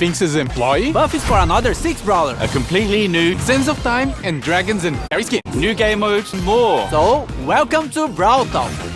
Sphinx's employee, buffs for another 6 brawlers. A completely new Sands of Time, and Dragons and Fairy Skin. new game modes and more. So, welcome to Broltoke.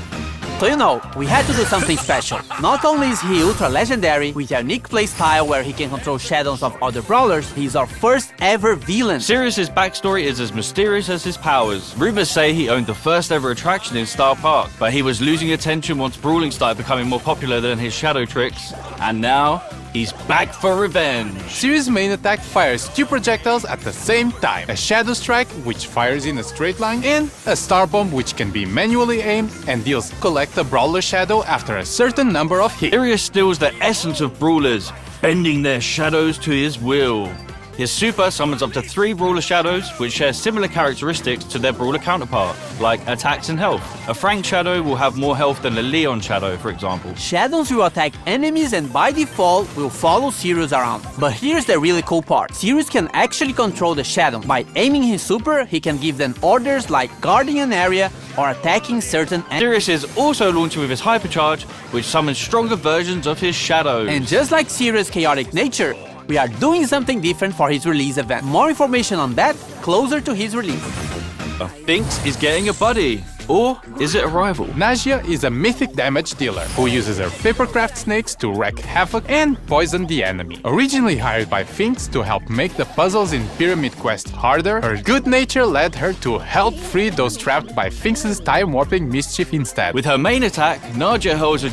So we had to do something special. Not only is he ultra legendary, with a unique playstyle where he can control shadows of other brawlers, he's our first ever villain. Sirius's backstory is as mysterious as his powers. Rumors say he owned the first ever attraction in Star Park, but he was losing attention once brawling started becoming more popular than his shadow tricks. And now, he's back for revenge. Sirius' main attack fires 2 projectiles at the same time. A Shadow Strike, which fires in a straight line, and a Star Bomb, which can be manually aimed and deals collect a brawler shadow after a certain number of hits. Sirius steals the essence of brawlers, bending their shadows to his will. His super summons up to 3 brawler shadows, which share similar characteristics to their brawler counterpart, like attacks and health. A Frank shadow will have more health than a Leon shadow, for example. Shadows will attack enemies and by default will follow Sirius around. But here's the really cool part. Sirius can actually control the shadow. By aiming his super, he can give them orders like guarding an area or attacking certain enemies. Sirius is also launching with his hypercharge, which summons stronger versions of his shadows. And just like Sirius' chaotic nature, we are doing something different for his release event. More information on that closer to his release. A Finks is getting a buddy. Or is it a rival? Nagia is a mythic damage dealer who uses her papercraft snakes to wreak havoc and poison the enemy. Originally hired by Finks to help make the puzzles in Pyramid Quest harder, her good nature led her to help free those trapped by Finks' time-warping mischief instead. With her main attack, Nagia hurls a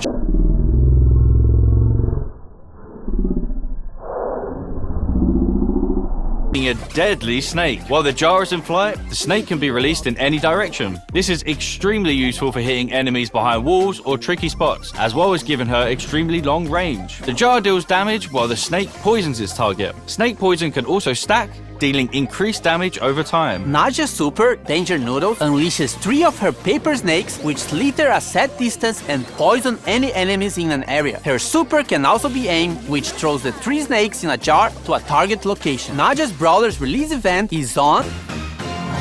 deadly snake. While the jar is in flight, the snake can be released in any direction. This is extremely useful for hitting enemies behind walls or tricky spots, as well as giving her extremely long range. The jar deals damage while the snake poisons its target. Snake poison can also stack, dealing increased damage over time. Nagia's super, Danger Noodles, unleashes 3 of her paper snakes which slither a set distance and poison any enemies in an area. Her super can also be aimed, which throws the 3 snakes in a jar to a target location. Nagia's Brawler's release event is on...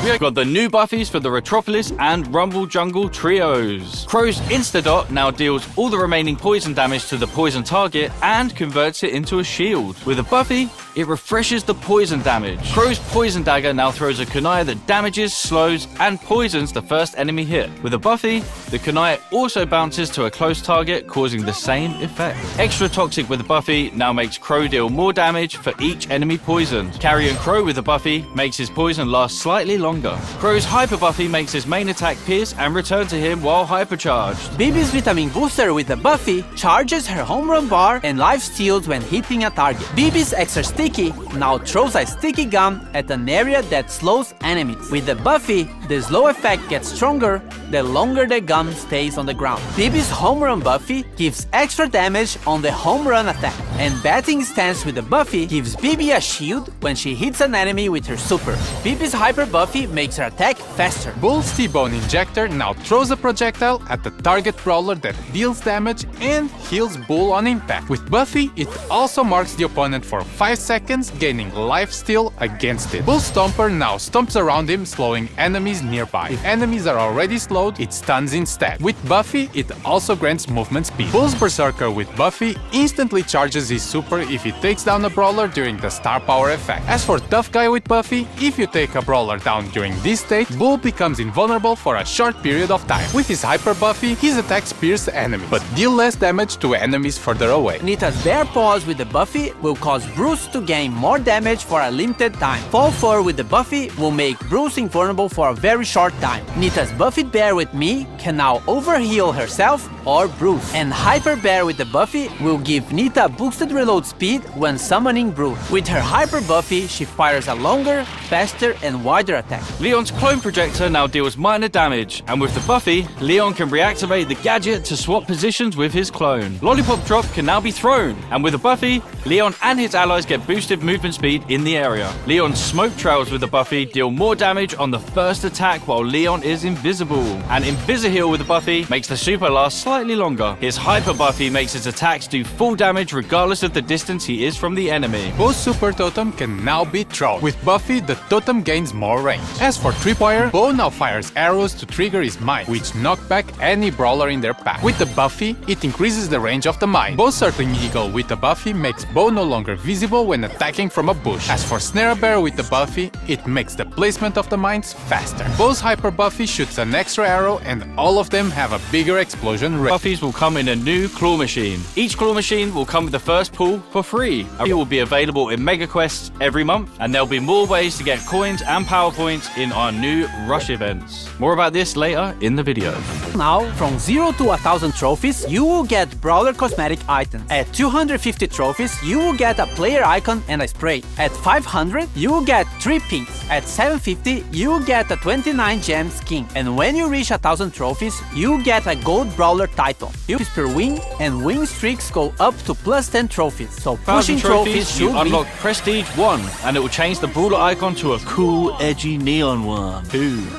We got the new buffies for the Retropolis and Rumble Jungle trios. Crow's Instadot now deals all the remaining poison damage to the poison target and converts it into a shield. With a buffy, it refreshes the poison damage. Crow's Poison Dagger now throws a kunai that damages, slows, and poisons the first enemy hit. With a buffy, the kunai also bounces to a close target, causing the same effect. Extra Toxic with a buffy now makes Crow deal more damage for each enemy poisoned. Carrion Crow with a buffy makes his poison last slightly longer. Crow's Hyper Buffy makes his main attack pierce and return to him while hypercharged. Bibi's Vitamin Booster with a buffy charges her home run bar and life steals when hitting a target. Bibi's Extra Sticky now throws a sticky gum at an area that slows enemies. With the buffy, the slow effect gets stronger the longer the gum stays on the ground. Bibi's Home Run Buffy gives extra damage on the home run attack. And Batting Stance with the buffy gives Bibi a shield when she hits an enemy with her super. Bibi's Hyper Buffy makes her attack faster. Bull's T-Bone Injector now throws a projectile at the target brawler that deals damage and heals Bull on impact. With Buffy, it also marks the opponent for 5 seconds, gaining lifesteal against it. Bull's Stomper now stomps around him, slowing enemies nearby. If enemies are already slowed, it stuns instead. With Buffy, it also grants movement speed. Bull's Berserker with Buffy instantly charges his super if he takes down a brawler during the star power effect. As for Tough Guy with Buffy, if you take a brawler down during this state, Bull becomes invulnerable for a short period of time. With his Hyper Buffy, his attacks pierce enemies, but deal less damage to enemies further away. Nita's Bear Paws with the buffy will cause Bruce to gain more damage for a limited time. Fall Fur with the buffy will make Bruce invulnerable for a very short time. Nita's Buffy Bear with Me can now overheal herself or Bruce. And Hyper Bear with the buffy will give Nita boosted reload speed when summoning Bruce. With her Hyper Buffy, she fires a longer, faster, and wider attack. Leon's Clone Projector now deals minor damage, and with the buffy, Leon can reactivate the gadget to swap positions with his clone. Lollipop Drop can now be thrown, and with a buffy, Leon and his allies get boosted movement speed in the area. Leon's Smoke Trails with the buffy deal more damage on the first attack while Leon is invisible. And Invisi-Heal with the buffy makes the super last slightly longer. His Hyper Buffy makes his attacks do full damage regardless regardless of the distance he is from the enemy. Bo's super totem can now be thrown. With Buffy, the totem gains more range. As for Tripwire, Bo now fires arrows to trigger his mine, which knock back any brawler in their path. With the Buffy, it increases the range of the mine. Bo's circling eagle with the Buffy makes Bo no longer visible when attacking from a bush. As for Snare Bear with the Buffy, it makes the placement of the mines faster. Bo's Hyper Buffy shoots an extra arrow and all of them have a bigger explosion rate. Buffies will come in a new claw machine. Each claw machine will come with the first pull for free. It will be available in Mega Quests every month, and there'll be more ways to get coins and power points in our new Rush events. More about this later in the video. Now, from 0 to 1000 trophies, you will get brawler cosmetic items. At 250 trophies, you will get a player icon and a spray. At 500, you will get 3 pins. At 750, you will get a 29 gem skin. And when you reach 1000 trophies, you will get a gold brawler title. Trophies per win, and win streaks go up to plus 10 trophies. So pushing trophies should you unlock Prestige 1, and it will change the brawler icon to a cool, edgy neon one.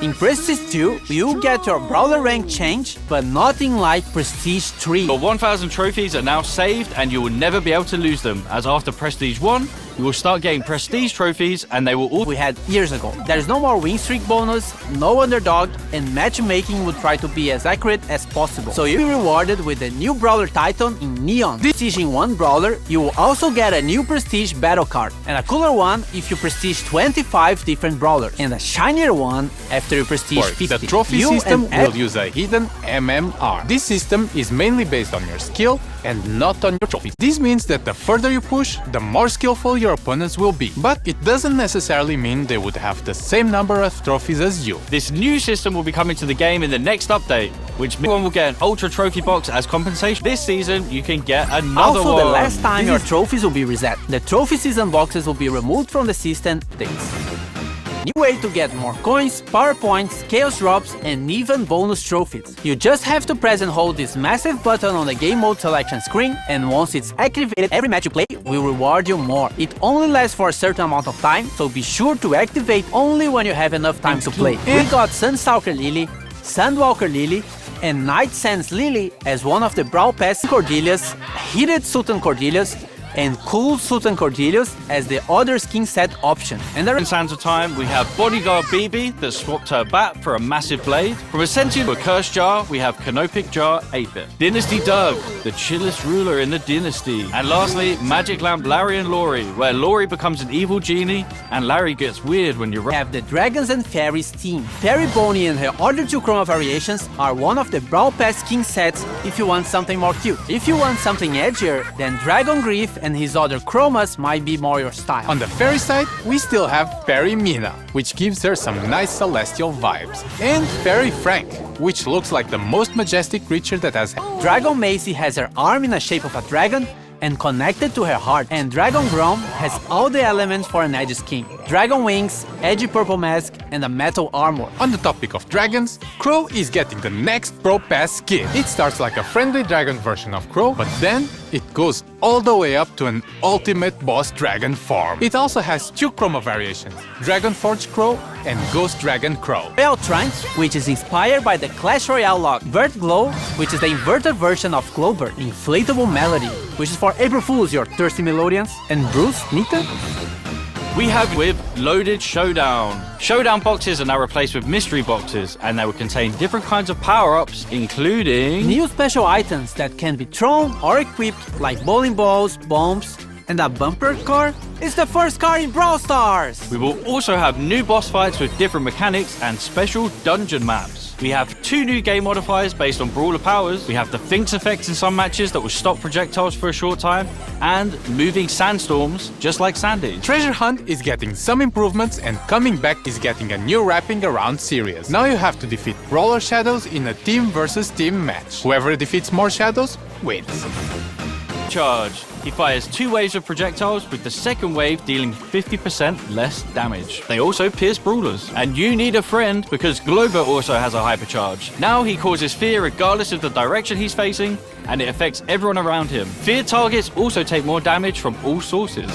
In Prestige 2, you get your brawler rank change, but nothing like Prestige 3. Your 1000 trophies are now saved, and you will never be able to lose them, as after Prestige 1, you will start getting Prestige trophies, and they will all we had years ago. There is no more win streak bonus, no underdog, and matchmaking would try to be as accurate as possible. So you'll be rewarded with a new brawler titan in Neon. Prestige in one brawler, you will also get a new Prestige battle card, and a cooler one if you prestige 25 different brawlers, and a shinier one after you prestige 50. The trophy system will use a hidden MMR. This system is mainly based on your skill and not on your trophies. This means that the further you push, the more skillful your opponents will be. But it doesn't necessarily mean they would have the same number of trophies as you. This new system will be coming to the game in the next update, which means everyone will get an Ultra Trophy box as compensation. This season, you can get another also, one. the last time your trophies will be reset. The trophy season boxes will be removed from the system dates. New way to get more coins, power points, chaos drops, and even bonus trophies. You just have to press and hold this massive button on the game mode selection screen, and once it's activated, every match you play will reward you more. It only lasts for a certain amount of time, so be sure to activate only when you have enough time to play. We got Sunstalker Lily, Sandwalker Lily, and Night Sands Lily as one of the Brawl Pass Cordelias, Heated Sultan Cordelias, and Cool Sultan Cordelius as the other skin set option. And in Sands of Time, we have Bodyguard BB that swapped her bat for a massive blade. From a Sentient to a Cursed Jar, we have Canopic Jar 8-bit. Dynasty Doug, the chillest ruler in the dynasty. And lastly, Magic Lamp Larry and Laurie, where Laurie becomes an evil genie and Larry gets weird when you have the Dragons and Fairies team. Fairy Bonnie and her other 2 chroma variations are one of the Brawl Pass skin sets if you want something more cute. If you want something edgier, then Dragon Grief and his other chromas might be more your style. On the fairy side, we still have Fairy Mina, which gives her some nice celestial vibes. And Fairy Frank, which looks like the most majestic creature that has. Dragon Macy has her arm in the shape of a dragon and connected to her heart. And Dragon Grom has all the elements for an edgy skin. Dragon wings, edgy purple mask, and a metal armor. On the topic of dragons, Crow is getting the next Pro Pass skin. It starts like a friendly dragon version of Crow, but then it goes all the way up to an ultimate boss dragon form. It also has 2 chroma variations, Dragon Forge Crow and Ghost Dragon Crow. Royal Trunk, which is inspired by the Clash Royale lock. Vert Glow, which is the inverted version of Glowbird. Inflatable Melody, which is for April Fools, your thirsty Melodians. And Bruce, Nita? We have with Loaded Showdown. Showdown boxes are now replaced with mystery boxes, and they will contain different kinds of power-ups, including new special items that can be thrown or equipped, like bowling balls, bombs, and a bumper car is the first car in Brawl Stars! We will also have new boss fights with different mechanics and special dungeon maps. We have 2 new game modifiers based on brawler powers. We have the Finks effect in some matches that will stop projectiles for a short time, and moving sandstorms, just like Sandy's. Treasure Hunt is getting some improvements, and Coming Back is getting a new wrapping around series. Now you have to defeat Brawler Shadows in a team versus team match. Whoever defeats more shadows wins. Charge. He fires 2 waves of projectiles, with the second wave dealing 50% less damage. They also pierce brawlers. And you need a friend, because Glover also has a hypercharge. Now he causes fear regardless of the direction he's facing, and it affects everyone around him. Fear targets also take more damage from all sources.